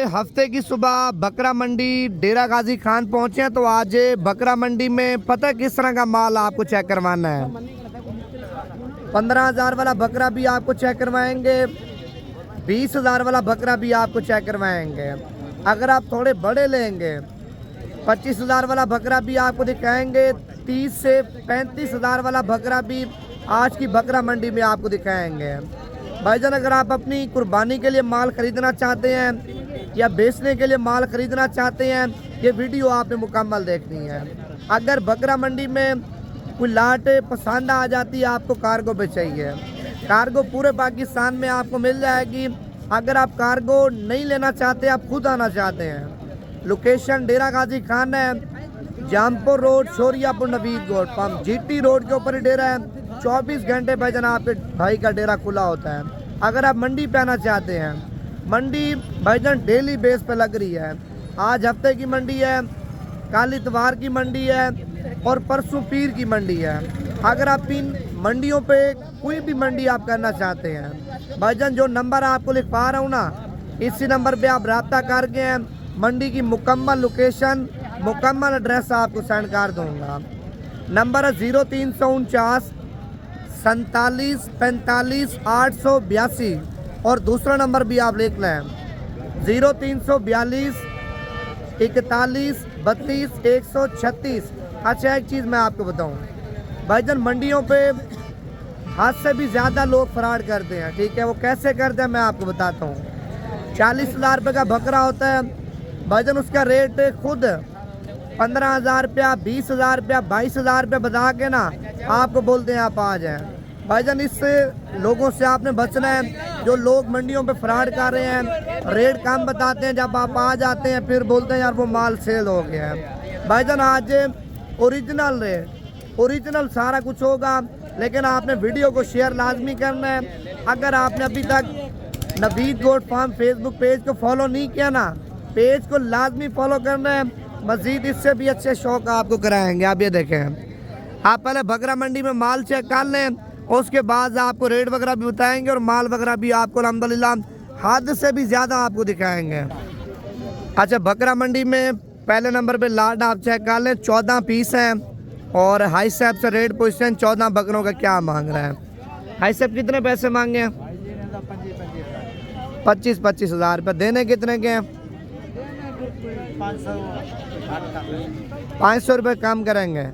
हफ्ते की सुबह बकरा मंडी डेरा गाजी खान पहुंचे हैं। तो आज बकरा मंडी में पता है किस तरह का माल आपको चेक करवाना है। 15,000 वाला बकरा भी आपको चेक करवाएंगे, 20,000 वाला बकरा भी आपको चेक करवाएंगे। अगर आप थोड़े बड़े लेंगे 25,000 वाला बकरा भी आपको दिखाएंगे, 30 से 35,000 वाला बकरा भी आज की बकरा मंडी में आपको दिखाएंगे। भाईजान अगर आप अपनी कुर्बानी के लिए माल खरीदना चाहते हैं या बेचने के लिए माल खरीदना चाहते हैं, ये वीडियो आपने मुकम्मल देखनी है। अगर बकरा मंडी में कोई लाट पसंद आ जाती है, आपको कार्गो पे चाहिए, कार्गो पूरे पाकिस्तान में आपको मिल जाएगी। अगर आप कार्गो नहीं लेना चाहते, आप खुद आना चाहते हैं, लोकेशन डेरा गाजी खान है, जामपुर रोड, शोरियापुर, नवीद गोड पंप, जीटी रोड के ऊपर ही डेरा है। 24 घंटे भाईजान आपके भाई का डेरा खुला होता है। अगर आप मंडी पे आना चाहते हैं, मंडी भाईजान डेली बेस पे लग रही है। आज हफ्ते की मंडी है, कल इतवार की मंडी है और परसों पीर की मंडी है। अगर आप इन मंडियों पे कोई भी मंडी आप करना चाहते हैं, भाईजान जो नंबर आपको लिख पा रहा हूँ ना, इसी नंबर पे आप रब्ता करके मंडी की मुकम्मल लोकेशन, मुकम्मल एड्रेस आपको सेंड कर दूँगा। नंबर है 0349 47 45 882 और दूसरा नंबर भी आप लिख लें 0342 41 32 136। अच्छा एक चीज़ मैं आपको बताऊं, भाईजान मंडियों पे हाथ से भी ज़्यादा लोग फ्रॉड करते हैं। ठीक है, वो कैसे करते हैं मैं आपको बताता हूँ। 40,000 रुपये का बकरा होता है भाईजान, उसका रेट खुद 15,000 रुपया, 20,000 रुपया, 22,000 रुपया बता के ना आपको बोलते हैं आप आ जाएं। भाईजान इससे लोगों से आपने बचना है। जो लोग मंडियों पे फ्रॉड कर रहे हैं, रेट कम बताते हैं, जब आप आ जाते हैं फिर बोलते हैं यार वो माल सेल हो गया है। भाईजान आज ओरिजिनल रेट, ओरिजिनल सारा कुछ होगा, लेकिन आपने वीडियो को शेयर लाजमी करना है। अगर आपने अभी तक Naveed goat farm Facebook page को फॉलो नहीं किया ना, पेज को लाजमी फॉलो करना है। मजीद इससे भी अच्छे शौक आपको कराएंगे। आप ये देखें, आप पहले बकरा मंडी में माल चेक कर लें, उसके बाद आपको रेट वगैरह भी बताएंगे और माल वगैरह भी आपको अल्हम्दुलिल्लाह हद से भी ज़्यादा आपको दिखाएंगे। अच्छा, बकरा मंडी में पहले नंबर पे लाट आप चेक कर लें, 14 पीस हैं और हाई साहब से रेट पूछते हैं 14 बकरों का क्या मांग रहा है। हाई साहब कितने पैसे मांगे हैं? 25 हज़ार रुपये। देने कितने के हैं? 500 रुपये कम करेंगे,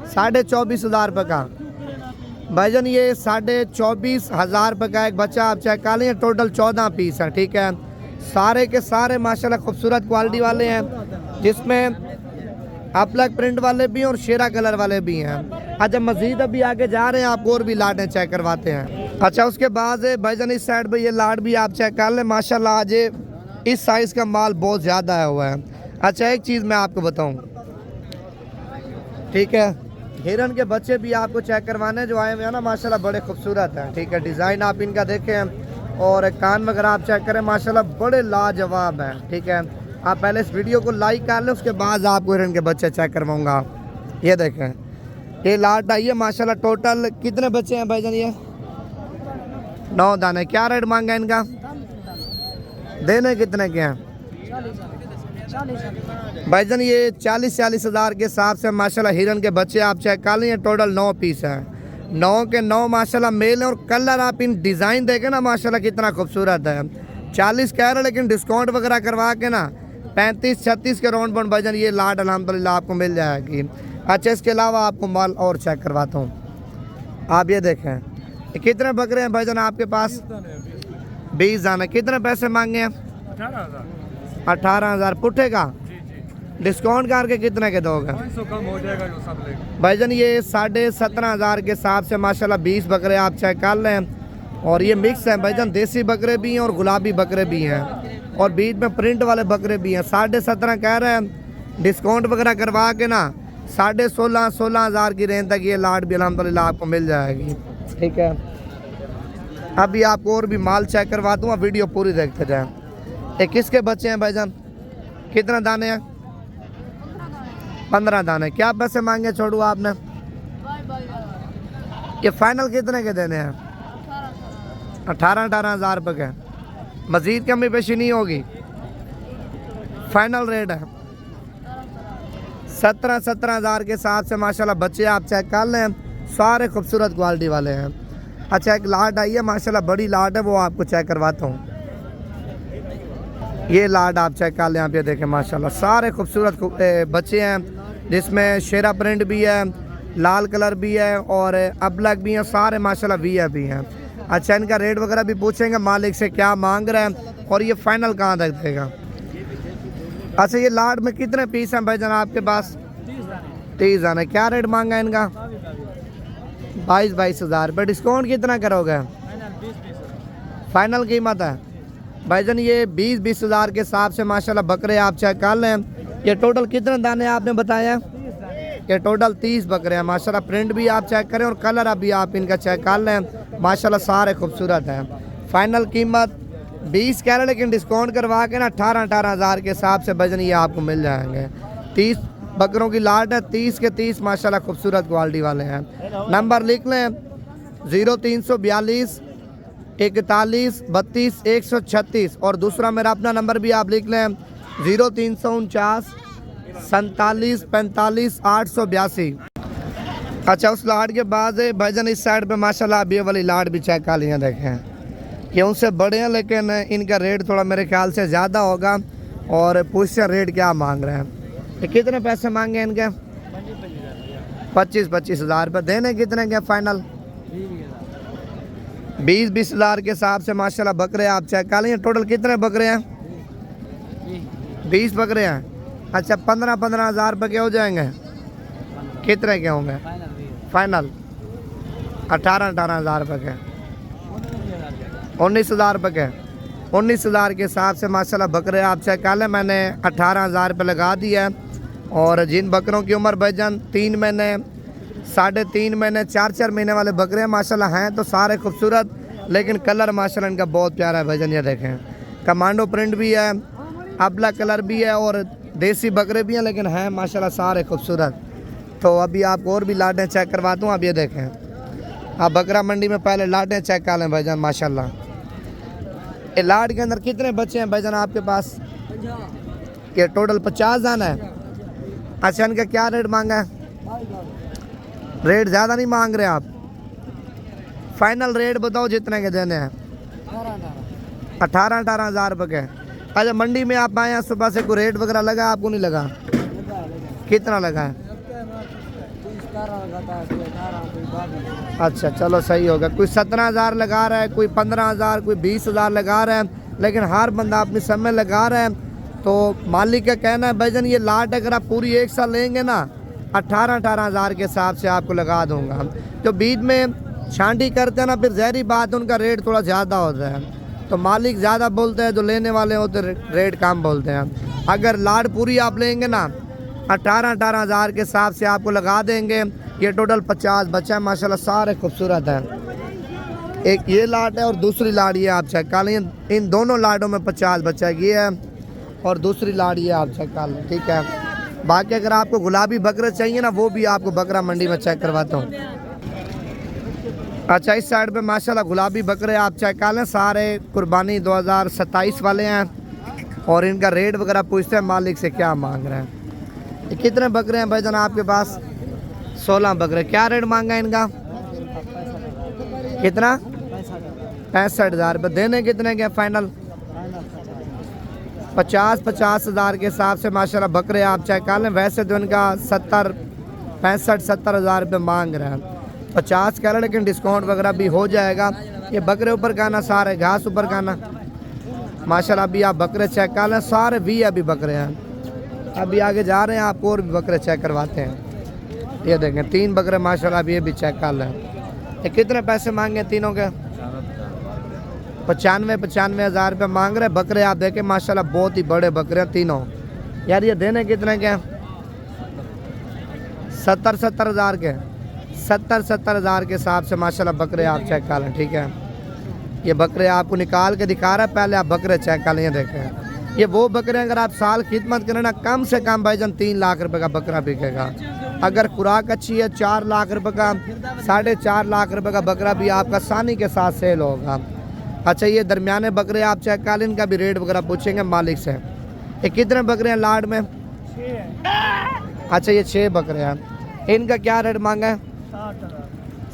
24,500 रुपये का। भाईजान ये 24,500 रुपये का एक बच्चा आप चेक कर लें। टोटल 14 पीस है। ठीक है, सारे के सारे माशाल्लाह खूबसूरत क्वालिटी वाले हैं, जिसमें अपलक प्रिंट वाले भी हैं और शेरा कलर वाले भी हैं। अच्छा, मजीद अभी आगे जा रहे हैं, आपको और भी लाटें चेक करवाते हैं। अच्छा, उसके बाद भाईजान इस साइड पे ये लाट भी आप चेक कर लें। माशाल्लाह आज इस साइज़ का माल बहुत ज़्यादा आया हुआ है। अच्छा, एक चीज़ मैं आपको बताऊं, ठीक है, हिरन के बच्चे भी आपको चेक करवाने जो आए हुए हैं ना, माशाल्लाह बड़े खूबसूरत हैं। ठीक है, डिज़ाइन आप इनका देखें और कान वगैरह आप चेक करें, माशाल्लाह बड़े लाजवाब हैं। ठीक है, आप पहले इस वीडियो को लाइक कर लें, उसके बाद आपको हिरन के बच्चे चेक करवाऊँगा। ये देखें, ये लाट आई है माशाल्लाह। टोटल कितने बच्चे हैं भाईजान? ये 9 दाने। क्या रेट मांगा इनका? देने कितने के हैं भाईजान? ये 40 हज़ार के हिसाब से माशाल्लाह हिरन के बच्चे आप चेक कर लें। टोटल 9 पीस हैं, 9 के 9 माशाल्लाह मेल हैं और कलर आप इन डिज़ाइन देखें ना, माशाल्लाह कितना खूबसूरत है। 40 कह रहे, लेकिन डिस्काउंट वगैरह करवा के ना 35-36 के राउंड पॉइंट भाईजान ये लाट अल्हम्दुलिल्लाह आपको मिल जाएगी। अच्छा, इसके अलावा आपको माल और चेक करवाता हूँ। आप ये देखें, कितने बकरे हैं भाईजान आपके पास? 20 दाने। कितने पैसे मांगे हैं? 18,000 पुट्ठे का। डिस्काउंट करके कितने के दोगे? 500 कम हो जाएगा जो सब लेंगे भाईजान। ये 17,500 के हिसाब से माशाल्लाह 20 बकरे आप चेक कर लें। और ये मिक्स है भाईजान, देसी बकरे भी हैं और गुलाबी बकरे भी हैं और बीच में प्रिंट वाले बकरे भी हैं। 17.5 कह रहे हैं, डिस्काउंट वगैरह करवा के ना 16,500 की रेंज तक ये लाट भी अल्हम्दुलिल्लाह आपको मिल जाएगी। ठीक है, अभी आपको और भी माल चेक करवा दूँगा, वीडियो पूरी देखते जाएँ। ये किसके बच्चे हैं भाईजान? कितना दाने हैं? 15 दाने। क्या पैसे मांगे छोड़ू आपने? ये फाइनल कितने के देने हैं? 18,000 रुपये के। मज़ीद कमी पेशी नहीं होगी? फाइनल रेट है 17,000 के हिसाब से माशाल्लाह बच्चे आप चेक कर लें, सारे खूबसूरत क्वालिटी वाले हैं। अच्छा एक लाट आई है माशाल्लाह, बड़ी लाट है, वो आपको चेक करवाता हूँ। ये लाट आप चेक कर लें, आप ये देखें माशाल्लाह सारे खूबसूरत बच्चे हैं, जिसमें शेरा प्रिंट भी है, लाल कलर भी है और अब्लैक भी है, सारे माशाल्लाह वी भी हैं। अच्छा इनका रेट वगैरह भी पूछेंगे मालिक से क्या मांग रहे हैं और ये फाइनल कहाँ तक देगा। अच्छा ये लाट में कितने पीस हैं भाईजान आपके पास? 30 आना। क्या रेट मांगा है इनका? 22 हज़ार रुपये। डिस्काउंट कितना करोगे? फाइनल कीमत है भाईजान ये 20 हज़ार के हिसाब से माशाल्लाह बकरे आप चेक कर लें। ये टोटल कितने दाने आपने बताया? ये टोटल 30 बकरे हैं माशाल्लाह। प्रिंट भी आप चेक करें और कलर अभी आप इनका चेक कर लें, माशाल्लाह सारे खूबसूरत हैं। फाइनल कीमत 20 कह रहे, लेकिन डिस्काउंट करवा के ना 18 हज़ार के हिसाब से भाईजान ये आपको मिल जाएंगे। 30 बकरों की लाट है, 30 के 30 माशाल्लाह खूबसूरत क्वालिटी वाले हैं। नंबर लिख लें 0342 41 32 136 और दूसरा मेरा अपना नंबर भी आप लिख लें 0349 47 45 882। अच्छा उस लाट के बाद भाईजान इस साइड पे माशाल्लाह अब ये वाली लाट भी चेक कर लिया, देखें कि उनसे बड़े हैं, लेकिन इनका रेट थोड़ा मेरे ख्याल से ज़्यादा होगा। और पूछते रेट क्या मांग रहे हैं, तो कितने पैसे मांगे इनके? 25 हज़ार रुपये। देने कितने के फाइनल? 20 हज़ार के हिसाब से माशाल्लाह बकरे आप चेक कर लें। टोटल कितने बकरे हैं? 20 बकरे हैं। अच्छा 15 हज़ार रुपये के हो जाएंगे? कितने के होंगे फाइनल? 18 हज़ार रुपये के। 19 हज़ार रुपये के। 19 हज़ार के हिसाब से माशाल्लाह बकरे आप चेक कर लें। मैंने 18 हज़ार रुपये लगा दिया है। और जिन बकरों की उम्र भाईजान 3 महीने 3.5 महीने 4 महीने वाले बकरे हैं माशाल्लाह हैं तो सारे खूबसूरत, लेकिन कलर माशाल्लाह इनका बहुत प्यारा है भाईजान। ये देखें कमांडो प्रिंट भी है, अबला कलर भी है और देसी बकरे भी हैं, लेकिन हैं माशाल्लाह सारे खूबसूरत। तो अभी आपको और भी लाटें चेक करवाता हूँ। आप ये देखें, आप बकरा मंडी में पहले लाटें चेक कर लें भाईजान माशाल्लाह। ये लाट के अंदर कितने बच्चे हैं भाईजान आपके पास? ये टोटल 50 दाना है। अच्छा इनका क्या रेट मांगा है? रेट ज़्यादा नहीं मांग रहे आप? फाइनल रेट बताओ जितने के देने हैं। 18 हज़ार रुपये के। अच्छा मंडी में आप आए हैं सुबह से, कोई रेट वगैरह लगा आपको? नहीं लगा? कितना लगा है? अच्छा चलो सही होगा। कोई 17 हज़ार लगा रहा है, कोई 15 हज़ार, कोई 20 हज़ार लगा रहा है, लेकिन हर बंदा अपने समय लगा रहा है। तो मालिक का कहना है भाईजान ये लाट अगर आप पूरी एक साल लेंगे ना 18 हज़ार के हिसाब से आपको लगा दूंगा। जो बीच में छांटी करते हैं ना फिर जहरी बात उनका रेट थोड़ा ज़्यादा होता है, तो मालिक ज़्यादा बोलते हैं, जो लेने वाले होते रेट कम बोलते हैं। अगर लाट पूरी आप लेंगे ना 18 हज़ार के हिसाब से आपको लगा देंगे। ये टोटल 50 बच्चा है माशाल्लाह, सारे खूबसूरत हैं। एक ये लाट है और दूसरी लाट ये आप चेक कर लें। इन दोनों लाटों में 50 बच्चा ये है और दूसरी लाट ये आप चेक कर लें, ठीक है। बाकी अगर आपको गुलाबी बकरे चाहिए ना वो भी आपको बकरा मंडी में चेक करवाता हूँ। अच्छा इस साइड पे माशाल्लाह गुलाबी बकरे आप चेक कर लें, सारे कुर्बानी 2027 वाले हैं और इनका रेट वगैरह पूछते हैं मालिक से क्या मांग रहे हैं। ये कितने बकरे हैं भाईजान आपके पास? 16 बकरे। क्या रेट मांगा है इनका? कितना? 65 हज़ार रुपये। देने कितने के फाइनल? 50 हज़ार के हिसाब से माशाल्लाह बकरे आप चेक कर लें। वैसे तो इनका 65-70 हज़ार रुपये मांग रहे हैं, 50 कह रहे, लेकिन डिस्काउंट वगैरह भी हो जाएगा। ये बकरे ऊपर का ना, सारे घास ऊपर का ना माशाल्लाह। अभी आप बकरे चेक कर लें, सारे भी अभी बकरे हैं। अभी आगे जा रहे हैं, आपको और भी बकरे चेक करवाते हैं। ये देखें 3 बकरे माशाल्लाह, अभी ये भी चेक कर लें। ये कितने पैसे मांगे तीनों के? 95 हज़ार रुपये मांग रहे बकरे। आप देखें माशाल्लाह बहुत ही बड़े बकरे हैं तीनों। यार ये देने कितने के? 70 हज़ार के। 70 हज़ार के हिसाब से माशाल्लाह बकरे आप चेक कर लें, ठीक है। ये बकरे आपको निकाल के दिखा रहा है, पहले आप बकरे चेक कर लें। देखें ये वो बकरे अगर आप साल खिदमत करें ना, कम से कम भाईजान 3 लाख रुपए का बकरा बिकेगा। अगर खुराक अच्छी है 4 लाख रुपए का, 4.5 लाख रुपए का बकरा भी आपका आसानी के साथ सेल होगा। अच्छा ये दरमियाने बकरे आप चेक कर लें, इनका भी रेट वगैरह पूछेंगे मालिक से। ये कितने बकरे हैं लाड में? 6 अच्छा ये 6 बकरे हैं। इनका क्या रेट मांगा है?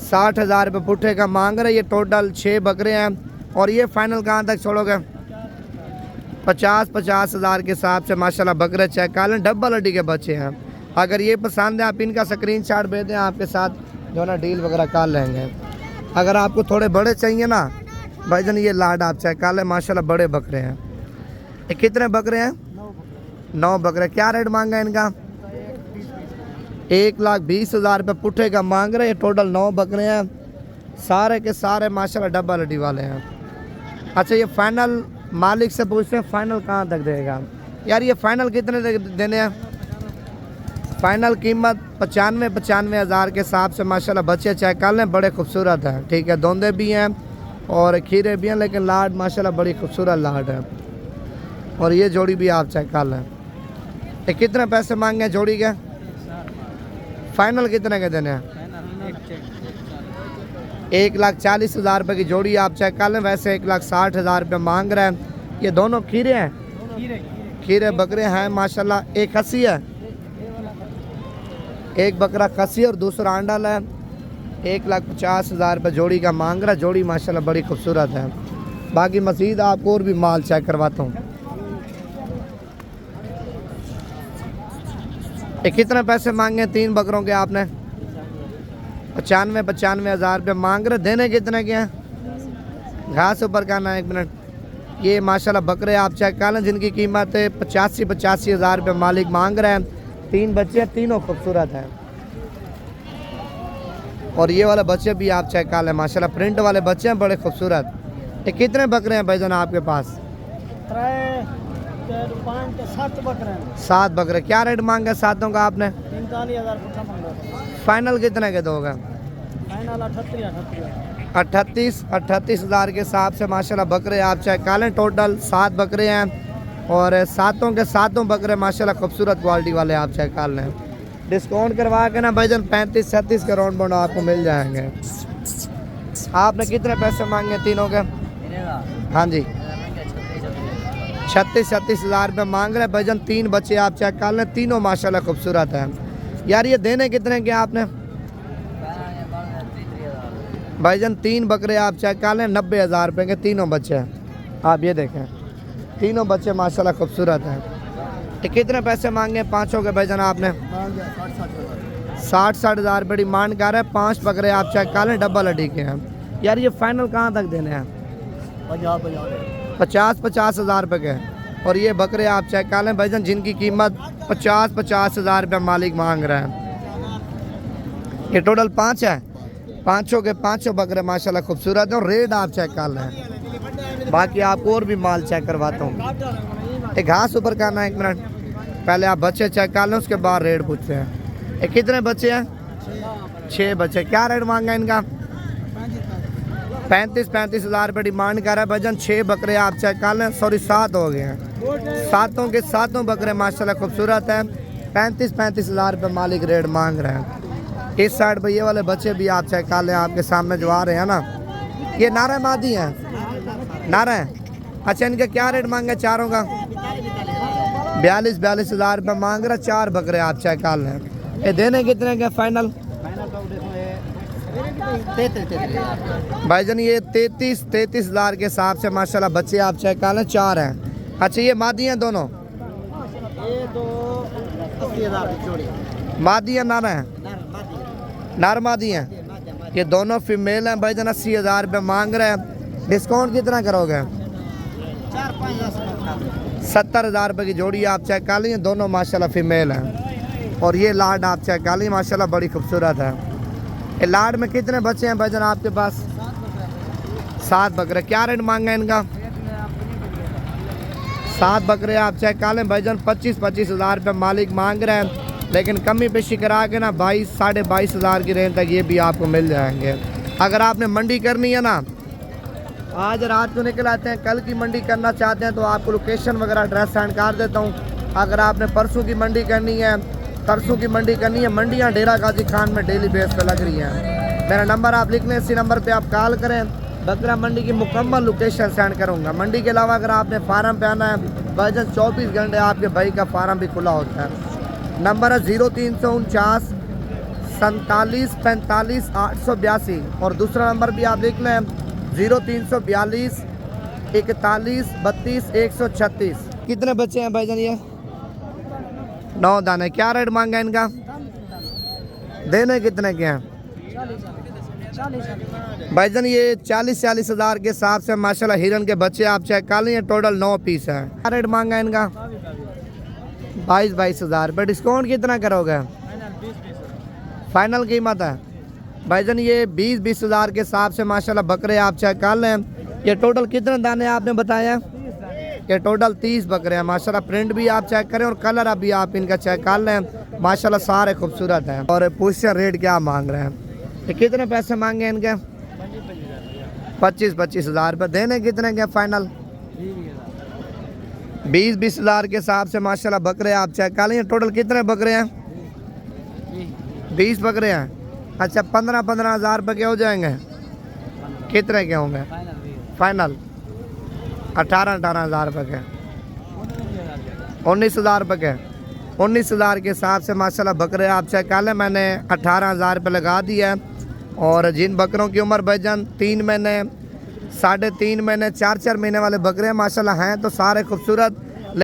60,000 रुपये पुट्ठे का मांग रहे। ये टोटल 6 बकरे हैं। और ये फाइनल कहाँ तक छोड़ोगे? 50,000 के हिसाब से माशाल्लाह बकरे चेक कर लें, डबल हड्डी के बच्चे हैं। अगर ये पसंद है आप इनका स्क्रीनशॉट भेज दें, आपके साथ जो ना डील वगैरह कर लेंगे। अगर आपको थोड़े बड़े चाहिए ना भाईजान, ये लाड आप चेक कर लें, माशाल्लाह बड़े बकरे हैं। ये कितने बकरे हैं? 9 बकरे। क्या रेट मांगा है इनका? 1,20,000 रुपये पुट्ठे का मांग रहे। टोटल 9 बकरे हैं, सारे के सारे माशाल्लाह डबल हड्डी वाले हैं। अच्छा ये फाइनल मालिक से पूछते हैं फाइनल कहाँ तक देगा? यार ये फाइनल कितने देने हैं? फाइनल कीमत 95,000 के हिसाब से माशाल्लाह बच्चे चेक कर लें, बड़े खूबसूरत हैं। ठीक है, दोंदे भी हैं और खीरे भी हैं, लेकिन लाड माशाल्लाह बड़ी खूबसूरत लाड है। और ये जोड़ी भी आप चेक कर लें। ये कितने पैसे मांगे जोड़ी के? फाइनल कितने के देने हैं? 1,40,000 रुपये की जोड़ी आप चेक कर लें। वैसे 1,60,000 रुपये मांग रहे हैं। ये दोनों खीरे हैं, खीरे बकरे हैं माशाल्लाह। एक खस्सी है, एक बकरा खस्सी और दूसरा अंडल है। 1,50,000 रुपये जोड़ी का मांग रहा है। जोड़ी माशाल्लाह बड़ी खूबसूरत है। बाकी मज़ीद आपको और भी माल चेक करवाता हूँ। ये कितने पैसे मांगे 3 बकरों के आपने? 95,000 रुपये मांग रहे। देने कितने के हैं? घास ऊपर का ना 1 मिनट। ये माशाल्लाह बकरे आप चेक कर लें, जिनकी कीमत 85,000 रुपये मालिक मांग रहे हैं। 3 बच्चे, तीनों खूबसूरत हैं। और ये वाले बच्चे भी आप चेक कर लें, माशाल्लाह प्रिंट वाले बच्चे हैं, बड़े खूबसूरत। ये कितने बकरे हैं भाईजान आपके पास? 7 बकरे। 7 बकरे। क्या रेट मांगा 7 का आपने? 45,000 फाइनल कितने के दोगे? फाइनल 38,000 के हिसाब से माशाल्लाह बकरे आप चेक कर लें। टोटल 7 बकरे हैं और 7 के 7 बकरे माशाल्लाह खूबसूरत क्वालिटी वाले आप चेक कर लें। डिस्काउंट करवा के ना भाईजान 35-36 के राउंड बाउंड आपको मिल जाएंगे। आपने कितने पैसे मांगे तीनों के? हाँ जी 36,000 रुपये मांग रहे हैं भाईजान। 3 बच्चे आप चेक कर लें, तीनों माशाल्लाह खूबसूरत हैं। यार ये देने कितने के आपने? भाईजान 3 बकरे आप चेक कर लें, 90,000 रुपये के तीनों बच्चे हैं। आप ये देखें, तीनों बच्चे माशाल्लाह खूबसूरत हैं। ये कितने पैसे मांगे 5 के भाईजान आपने? 60,000 रुपये डिमांड कर रहे हैं। 5 बकरे आप चेक कर लें, डबल हड्डी के हैं। यार ये फाइनल कहाँ तक देने हैं? 50,000 रुपये के। और ये बकरे आप चेक कर लें भाईजान, जिनकी कीमत 50,000 रुपये मालिक मांग रहे हैं। ये टोटल 5 है। 5 के 5 बकरे माशाल्लाह खूबसूरत है। और रेट आप चेक कर लें। बाकी आपको और भी माल चेक करवाता हूँ। एक घास ऊपर करना 1 मिनट। पहले आप बच्चे चेक कर लें, उसके बाद रेट पूछते हैं। ये कितने बच्चे हैं? 6 बच्चे। क्या रेट मांगा इनका? 35,000 रुपये डिमांड कर रहा है भाईजान। 6 बकरे आप चेक कर लें, सॉरी 7 हो गए हैं। 7 के 7 बकरे माशाल्लाह खूबसूरत हैं। 35,000 रुपये मालिक रेट मांग रहे हैं। इस साइड पर ये वाले बच्चे भी आप चेक कर लें, आपके सामने जो आ रहे हैं ना, ये नारा मादी हैं, नारा है। अच्छा इनका क्या रेट मांगे चारों का? 42,000 रुपये मांग रहा। 4 बकरे आप चेक कर लें। ये देने कितने के फाइनल? भाईजान ये 33,000 के हिसाब से माशाल्लाह बच्चे आप चेक कर लें, 4 हैं। अच्छा ये मादी हैं दोनों? ये 80,000 की जोड़ी। मादी है नर हैं? नर मादी हैं। ये दोनों फीमेल हैं भाईजान। 80,000 रुपये मांग रहे हैं। डिस्काउंट कितना करोगे? 70,000 रुपये की जोड़ी आप चेक कर लीजिए। दोनों माशाल्लाह फीमेल हैं। और ये लाड आप चेक कर लीजिए, माशाल्लाह बड़ी खूबसूरत है। ये लाड में कितने बच्चे हैं भाईजान आपके पास? 7 बकरे। क्या रेट मांगा इनका? 7 बकरे आप चेक कर लें भाईजान। 25,000 रुपये मालिक मांग रहे हैं, लेकिन कमी पेशी करा के ना 22,000-22,000 की रेंज तक ये भी आपको मिल जाएंगे। अगर आपने मंडी करनी है ना, आज रात को निकल आते हैं, कल की मंडी करना चाहते हैं तो आपको लोकेशन वगैरह एड्रेस सेंड कर देता हूँ। अगर आपने परसों की मंडी करनी है, तरसों की मंडी करनी है, मंडियाँ डेरा गाजी खान में डेली बेस पे लग रही हैं। मेरा नंबर आप लिख लें, इसी नंबर पे आप कॉल करें। बकरा मंडी की मुकम्मल लोकेशन सेंड करूँगा। मंडी के अलावा अगर आपने फार्म पे आना है, भाईजान 24 घंटे आपके भाई का फार्म भी खुला होता है। नंबर है 0349 47 45 882 और दूसरा नंबर भी आप लिख लें 0342 41 32 136। कितने बच्चे हैं भाईजान ये? 9 दाने। क्या रेट मांगा इनका? देने कितने के हैं भाईजान? ये 40-40 हज़ार के हिसाब से माशाल्लाह हिरन के बच्चे आप चेक कर लें। टोटल 9 पीस हैं। क्या रेट मांगा इनका? 22 हज़ार रुपये। डिस्काउंट कितना करोगे? फाइनल कीमत है भाईजान ये 20 हज़ार के हिसाब से माशाल्लाह बकरे आप चेक कर लें। ये टोटल कितने दाने आपने बताया? ये टोटल 30 बकरे हैं माशाल्लाह। प्रिंट भी आप चेक करें और कलर अभी आप इनका चेक कर लें। माशाल्लाह सारे खूबसूरत हैं। और पूछे रेट क्या मांग रहे हैं? ये कितने पैसे मांगे इनके? 25 हज़ार रुपये। देने कितने के फाइनल? 20 हज़ार के हिसाब से माशाल्लाह बकरे आप चेक कर लें। टोटल कितने बकरे हैं? 20 बकरे हैं। अच्छा 15 हज़ार रुपये के हो जाएंगे? कितने के होंगे फाइनल? 18 हज़ार रुपये के। 19 हज़ार रुपये के। 19 हज़ार के हिसाब से माशाल्लाह बकरे आप चेक कर लें। मैंने 18 हज़ार रुपये लगा दिया है। और जिन बकरों की उम्र भाईजान 3 महीने, 3.5 महीने, 4 महीने वाले बकरे माशाल्लाह हैं तो सारे खूबसूरत